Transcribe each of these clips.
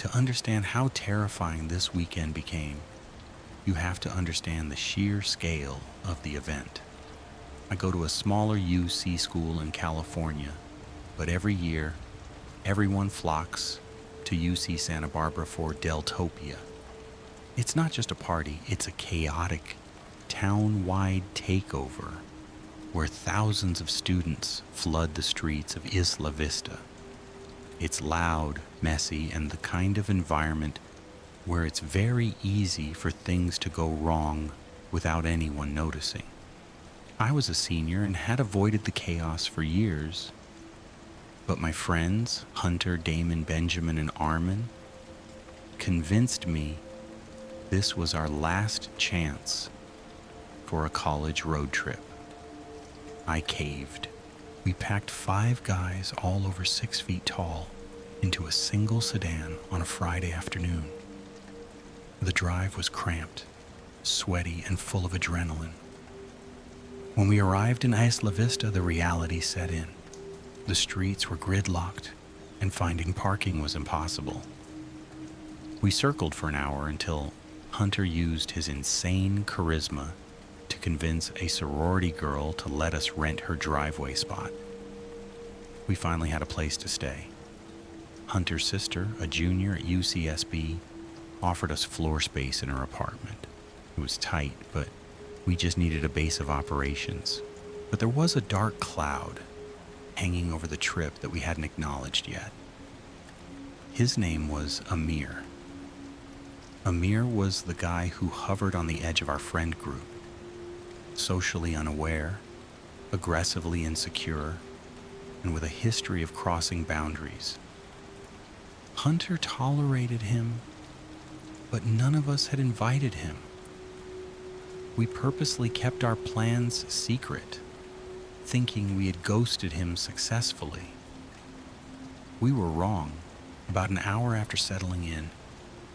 To understand how terrifying this weekend became, you have to understand the sheer scale of the event. I go to a smaller UC school in California, but every year, everyone flocks to UC Santa Barbara for Deltopia. It's not just a party, it's a chaotic, town-wide takeover where thousands of students flood the streets of Isla Vista. It's loud, messy, and the kind of environment where it's very easy for things to go wrong without anyone noticing. I was a senior and had avoided the chaos for years, but my friends, Hunter, Damon, Benjamin, and Armin, convinced me this was our last chance for a college road trip. I caved. We packed 5 guys, all over 6 feet tall, into a single sedan on a Friday afternoon. The drive was cramped, sweaty, and full of adrenaline. When we arrived in Isla Vista, the reality set in. The streets were gridlocked, and finding parking was impossible. We circled for an hour until Hunter used his insane charisma to convince a sorority girl to let us rent her driveway spot. We finally had a place to stay. Hunter's sister, a junior at UCSB, offered us floor space in her apartment. It was tight, but we just needed a base of operations. But there was a dark cloud hanging over the trip that we hadn't acknowledged yet. His name was Amir. Amir was the guy who hovered on the edge of our friend group, socially unaware, aggressively insecure, and with a history of crossing boundaries. Hunter tolerated him, but none of us had invited him. We purposely kept our plans secret, thinking we had ghosted him successfully. We were wrong. About an hour after settling in,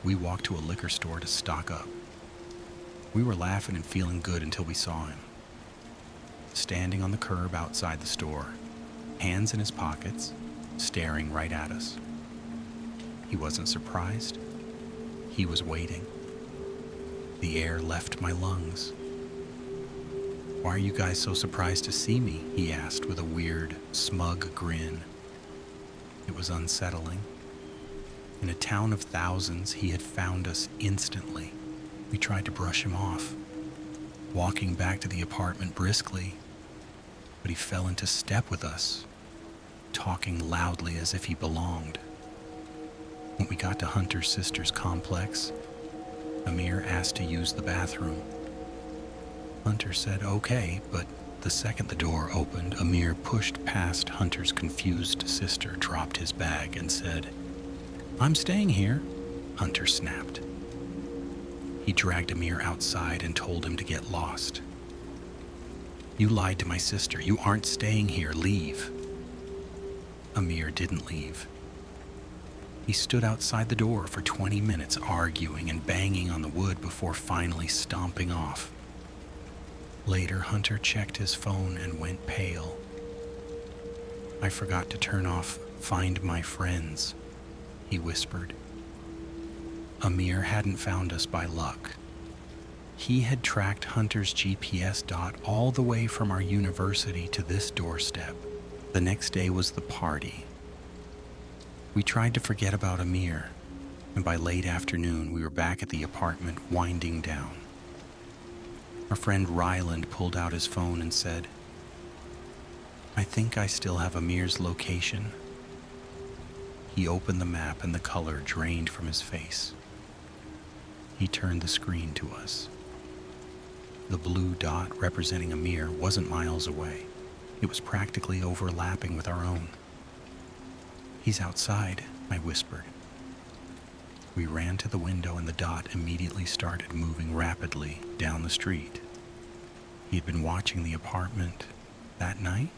we walked to a liquor store to stock up. We were laughing and feeling good until we saw him, standing on the curb outside the store, hands in his pockets, staring right at us. He wasn't surprised. He was waiting. The air left my lungs. "Why are you guys so surprised to see me?" he asked with a weird, smug grin. It was unsettling. In a town of thousands, he had found us instantly. We tried to brush him off, walking back to the apartment briskly, but he fell into step with us, talking loudly as if he belonged. When we got to Hunter's sister's complex, Amir asked to use the bathroom. Hunter said okay, but the second the door opened, Amir pushed past Hunter's confused sister, dropped his bag, and said, "I'm staying here," Hunter snapped. He dragged Amir outside and told him to get lost. "You lied to my sister. You aren't staying here. Leave." Amir didn't leave. He stood outside the door for 20 minutes arguing and banging on the wood before finally stomping off. Later, Hunter checked his phone and went pale. "I forgot to turn off Find My Friends," he whispered. Amir hadn't found us by luck. He had tracked Hunter's GPS dot all the way from our university to this doorstep. The next day was the party. We tried to forget about Amir, and by late afternoon we were back at the apartment winding down. Our friend Ryland pulled out his phone and said, "I think I still have Amir's location." He opened the map and the color drained from his face. He turned the screen to us. The blue dot representing Amir wasn't miles away. It was practically overlapping with our own. "He's outside," I whispered. We ran to the window and the dot immediately started moving rapidly down the street. He had been watching the apartment. That night,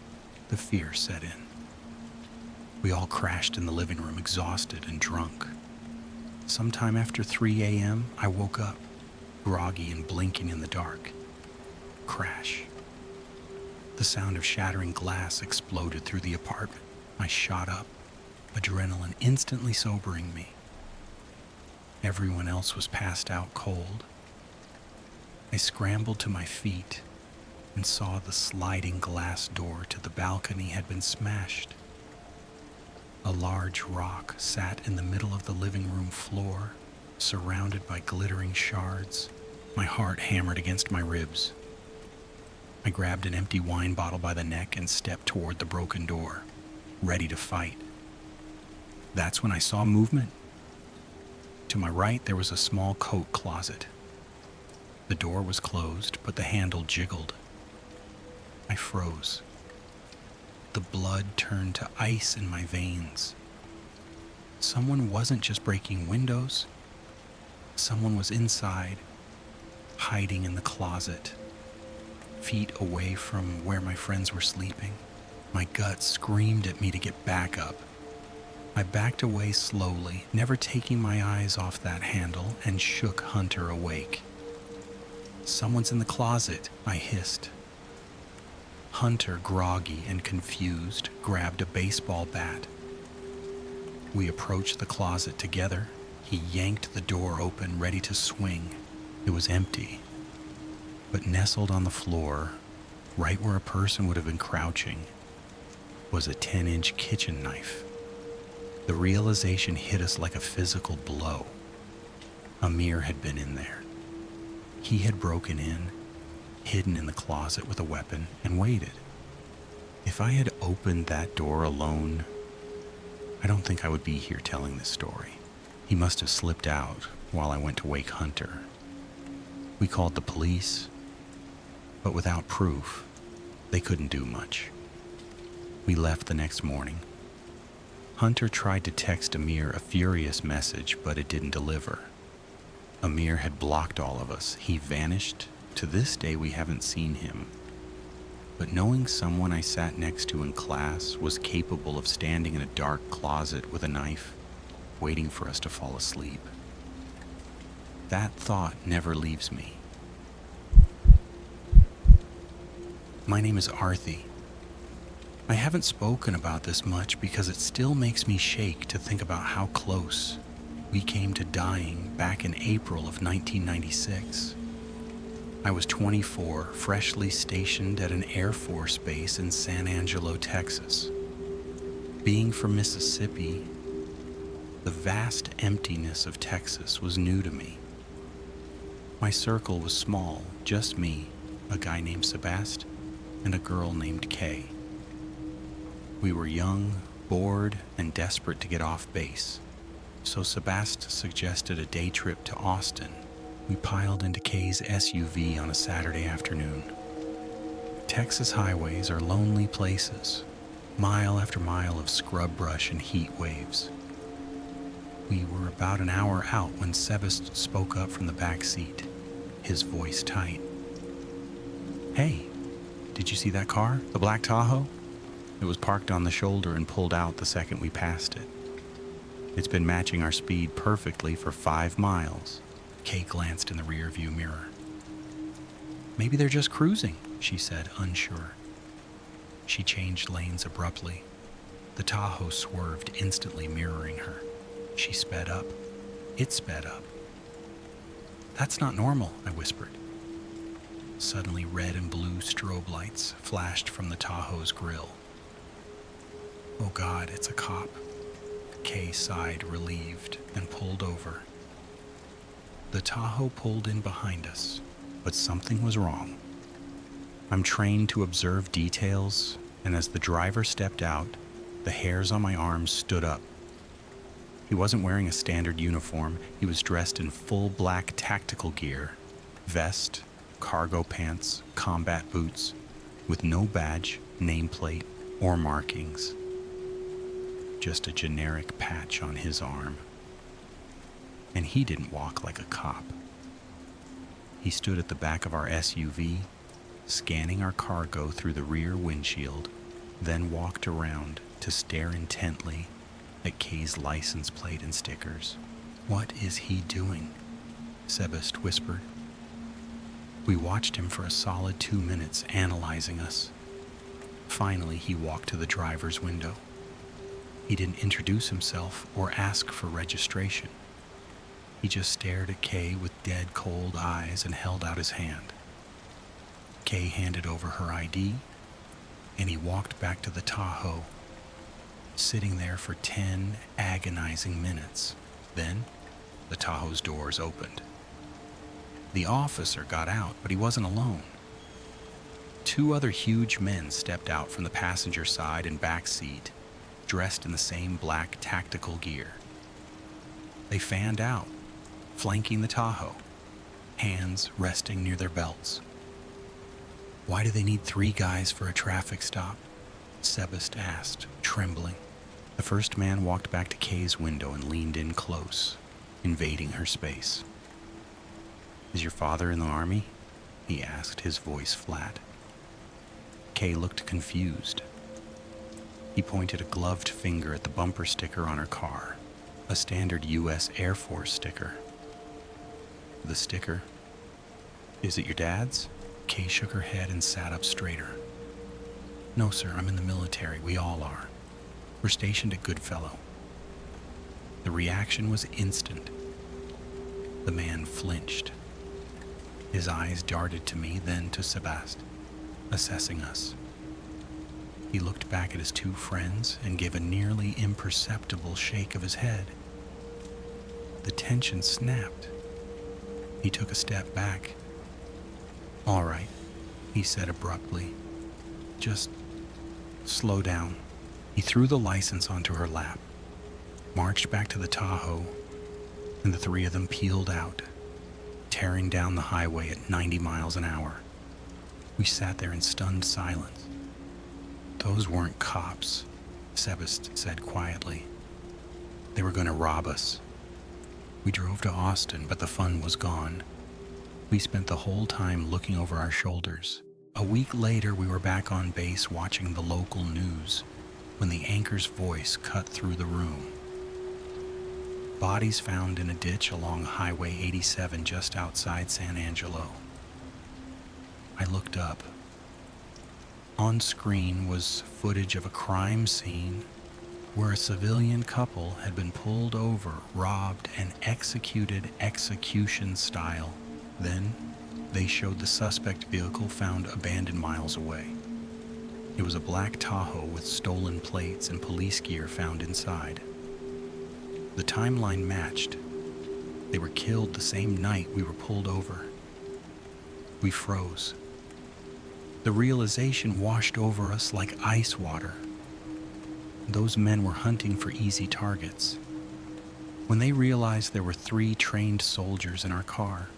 the fear set in. We all crashed in the living room, exhausted and drunk. Sometime after 3 a.m., I woke up, groggy and blinking in the dark. Crash. The sound of shattering glass exploded through the apartment. I shot up, adrenaline instantly sobering me. Everyone else was passed out cold. I scrambled to my feet and saw the sliding glass door to the balcony had been smashed. A large rock sat in the middle of the living room floor, surrounded by glittering shards. My heart hammered against my ribs. I grabbed an empty wine bottle by the neck and stepped toward the broken door, ready to fight. That's when I saw movement. To my right, there was a small coat closet. The door was closed, but the handle jiggled. I froze. The blood turned to ice in my veins. Someone wasn't just breaking windows. Someone was inside, hiding in the closet, feet away from where my friends were sleeping. My gut screamed at me to get back up. I backed away slowly, never taking my eyes off that handle, and shook Hunter awake. "Someone's in the closet," I hissed. Hunter, groggy and confused, grabbed a baseball bat. We approached the closet together. He yanked the door open, ready to swing. It was empty, but nestled on the floor, right where a person would have been crouching, was a 10-inch kitchen knife. The realization hit us like a physical blow. Amir had been in there. He had broken in, hidden in the closet with a weapon, and waited. If I had opened that door alone, I don't think I would be here telling this story. He must have slipped out while I went to wake Hunter. We called the police, but without proof, they couldn't do much. We left the next morning. Hunter tried to text Amir a furious message, but it didn't deliver. Amir had blocked all of us. He vanished. To this day, we haven't seen him. But knowing someone I sat next to in class was capable of standing in a dark closet with a knife, waiting for us to fall asleep, that thought never leaves me. My name is Arthi. I haven't spoken about this much because it still makes me shake to think about how close we came to dying back in April of 1996. I was 24, freshly stationed at an Air Force base in San Angelo, Texas. Being from Mississippi, the vast emptiness of Texas was new to me. My circle was small, just me, a guy named Sebast, and a girl named Kay. We were young, bored, and desperate to get off base, so Sebast suggested a day trip to Austin. We piled into Kay's SUV on a Saturday afternoon. Texas highways are lonely places, mile after mile of scrub brush and heat waves. We were about an hour out when Sebast spoke up from the back seat, his voice tight. "Hey, did you see that car? The black Tahoe?" It was parked on the shoulder and pulled out the second we passed it. "It's been matching our speed perfectly for 5 miles. Kay glanced in the rearview mirror. "Maybe they're just cruising," she said, unsure. She changed lanes abruptly. The Tahoe swerved, instantly mirroring her. She sped up. It sped up. "That's not normal," I whispered. Suddenly, red and blue strobe lights flashed from the Tahoe's grille. "Oh God, it's a cop." Kay sighed, relieved, and pulled over. The Tahoe pulled in behind us, but something was wrong. I'm trained to observe details, and as the driver stepped out, the hairs on my arms stood up. He wasn't wearing a standard uniform. He was dressed in full black tactical gear, vest, cargo pants, combat boots, with no badge, nameplate, or markings. Just a generic patch on his arm. And he didn't walk like a cop. He stood at the back of our SUV, scanning our cargo through the rear windshield, then walked around to stare intently at Kay's license plate and stickers. "What is he doing?" Sebast whispered. We watched him for a solid 2 minutes, analyzing us. Finally, he walked to the driver's window. He didn't introduce himself or ask for registration. He just stared at Kay with dead cold eyes and held out his hand. Kay handed over her ID, and he walked back to the Tahoe, sitting there for 10 agonizing minutes. Then, the Tahoe's doors opened. The officer got out, but he wasn't alone. 2 other huge men stepped out from the passenger side and back seat, dressed in the same black tactical gear. They fanned out, flanking the Tahoe, hands resting near their belts. "Why do they need 3 guys for a traffic stop?" Sebast asked, trembling. The first man walked back to Kay's window and leaned in close, invading her space. "Is your father in the army?" he asked, his voice flat. Kay looked confused. He pointed a gloved finger at the bumper sticker on her car, a standard U.S. Air Force sticker. The sticker. "Is it your dad's?" Kay shook her head and sat up straighter. "No, sir, I'm in the military. We all are. We're stationed at Goodfellow." The reaction was instant. The man flinched. His eyes darted to me, then to Sebast, assessing us. He looked back at his 2 friends and gave a nearly imperceptible shake of his head. The tension snapped. He took a step back. "All right," he said abruptly. "Just slow down." He threw the license onto her lap, marched back to the Tahoe, and the 3 of them peeled out, tearing down the highway at 90 miles an hour. We sat there in stunned silence. "Those weren't cops," Sebast said quietly. "They were going to rob us." We drove to Austin, but the fun was gone. We spent the whole time looking over our shoulders. A week later, we were back on base watching the local news when the anchor's voice cut through the room. "Bodies found in a ditch along Highway 87 just outside San Angelo." I looked up. On screen was footage of a crime scene where a civilian couple had been pulled over, robbed, and executed execution style. Then, they showed the suspect vehicle found abandoned miles away. It was a black Tahoe with stolen plates and police gear found inside. The timeline matched. They were killed the same night we were pulled over. We froze. The realization washed over us like ice water. Those men were hunting for easy targets. When they realized there were 3 trained soldiers in our car,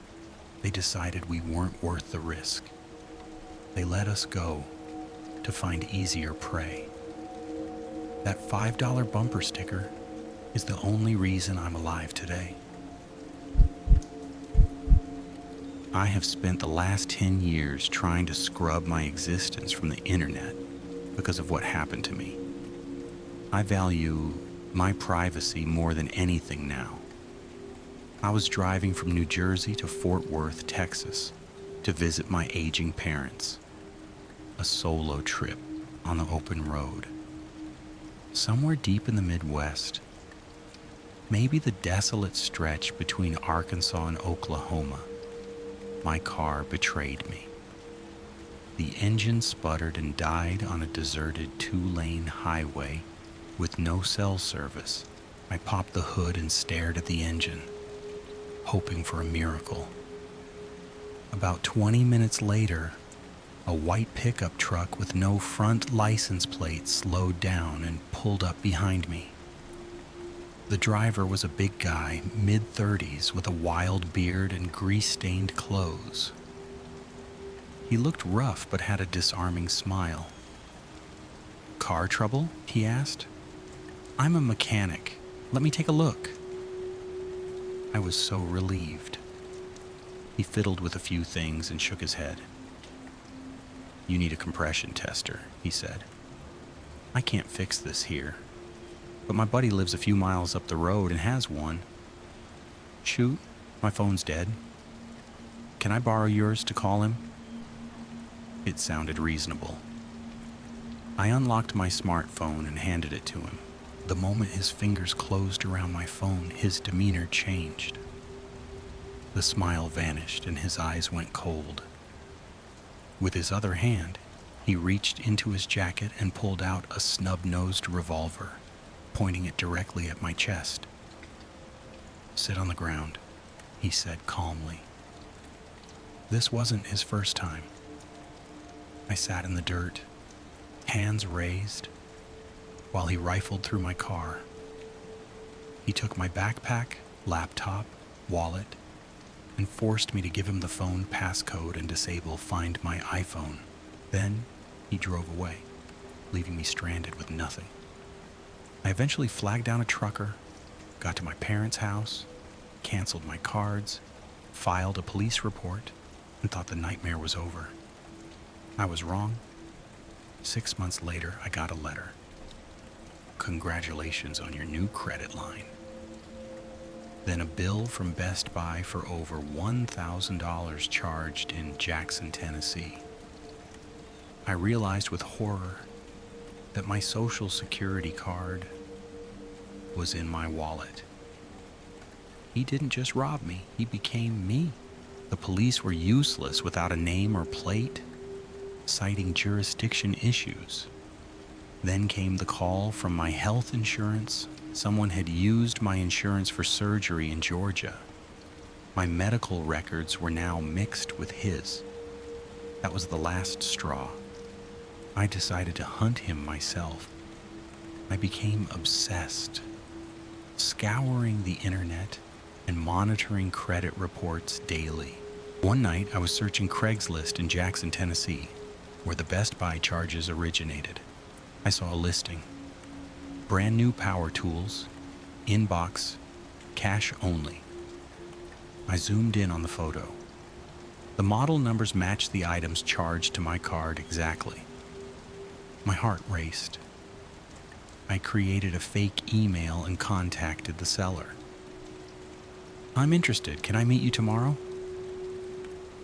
they decided we weren't worth the risk. They let us go to find easier prey. That $5 bumper sticker is the only reason I'm alive today. I have spent the last 10 years trying to scrub my existence from the internet because of what happened to me. I value my privacy more than anything now. I was driving from New Jersey to Fort Worth, Texas, to visit my aging parents. A solo trip on the open road. Somewhere deep in the Midwest, maybe the desolate stretch between Arkansas and Oklahoma, my car betrayed me. The engine sputtered and died on a deserted 2-lane highway with no cell service. I popped the hood and stared at the engine, hoping for a miracle. About 20 minutes later, a white pickup truck with no front license plate slowed down and pulled up behind me. The driver was a big guy, mid-30s, with a wild beard and grease-stained clothes. He looked rough but had a disarming smile. "Car trouble?" he asked. "I'm a mechanic. Let me take a look." I was so relieved. He fiddled with a few things and shook his head. "You need a compression tester," he said. "I can't fix this here, but my buddy lives a few miles up the road and has one." "Shoot, my phone's dead. Can I borrow yours to call him?" It sounded reasonable. I unlocked my smartphone and handed it to him. The moment his fingers closed around my phone, his demeanor changed. The smile vanished and his eyes went cold. With his other hand, he reached into his jacket and pulled out a snub-nosed revolver, pointing it directly at my chest. "Sit on the ground," he said calmly. This wasn't his first time. I sat in the dirt, hands raised, while he rifled through my car. He took my backpack, laptop, wallet, and forced me to give him the phone passcode and disable Find My iPhone. Then he drove away, leaving me stranded with nothing. I eventually flagged down a trucker, got to my parents' house, canceled my cards, filed a police report, and thought the nightmare was over. I was wrong. 6 months later, I got a letter. "Congratulations on your new credit line." Then a bill from Best Buy for over $1,000 charged in Jackson, Tennessee. I realized with horror that my Social Security card was in my wallet. He didn't just rob me, he became me. The police were useless without a name or plate, citing jurisdiction issues. Then came the call from my health insurance. Someone had used my insurance for surgery in Georgia. My medical records were now mixed with his. That was the last straw. I decided to hunt him myself. I became obsessed, scouring the internet and monitoring credit reports daily. One night, I was searching Craigslist in Jackson, Tennessee, where the Best Buy charges originated. I saw a listing. Brand new power tools, inbox, cash only. I zoomed in on the photo. The model numbers matched the items charged to my card exactly. My heart raced. I created a fake email and contacted the seller. "I'm interested. Can I meet you tomorrow?"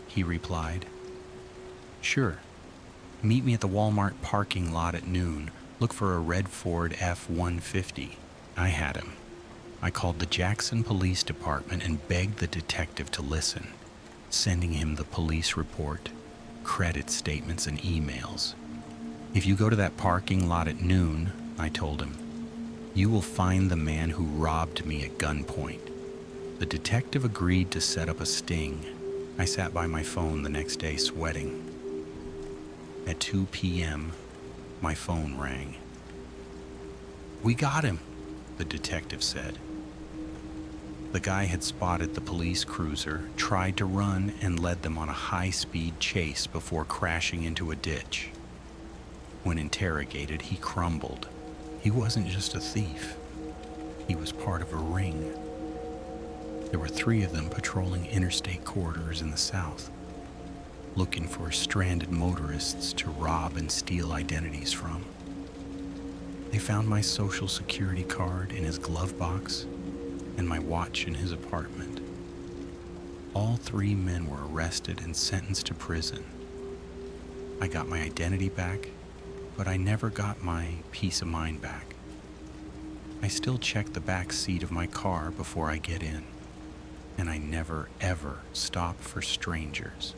He replied, "Sure. Meet me at the Walmart parking lot at noon. Look for a red Ford F-150. I had him. I called the Jackson Police Department and begged the detective to listen, sending him the police report, credit statements, and emails. "If you go to that parking lot at noon," I told him, "you will find the man who robbed me at gunpoint." The detective agreed to set up a sting. I sat by my phone the next day sweating. At 2 p.m., my phone rang. "We got him," the detective said. The guy had spotted the police cruiser, tried to run, and led them on a high-speed chase before crashing into a ditch. When interrogated, he crumbled. He wasn't just a thief. He was part of a ring. There were 3 of them patrolling interstate corridors in the South, looking for stranded motorists to rob and steal identities from. They found my Social Security card in his glove box and my watch in his apartment. All 3 men were arrested and sentenced to prison. I got my identity back, but I never got my peace of mind back. I still check the back seat of my car before I get in, and I never ever stop for strangers.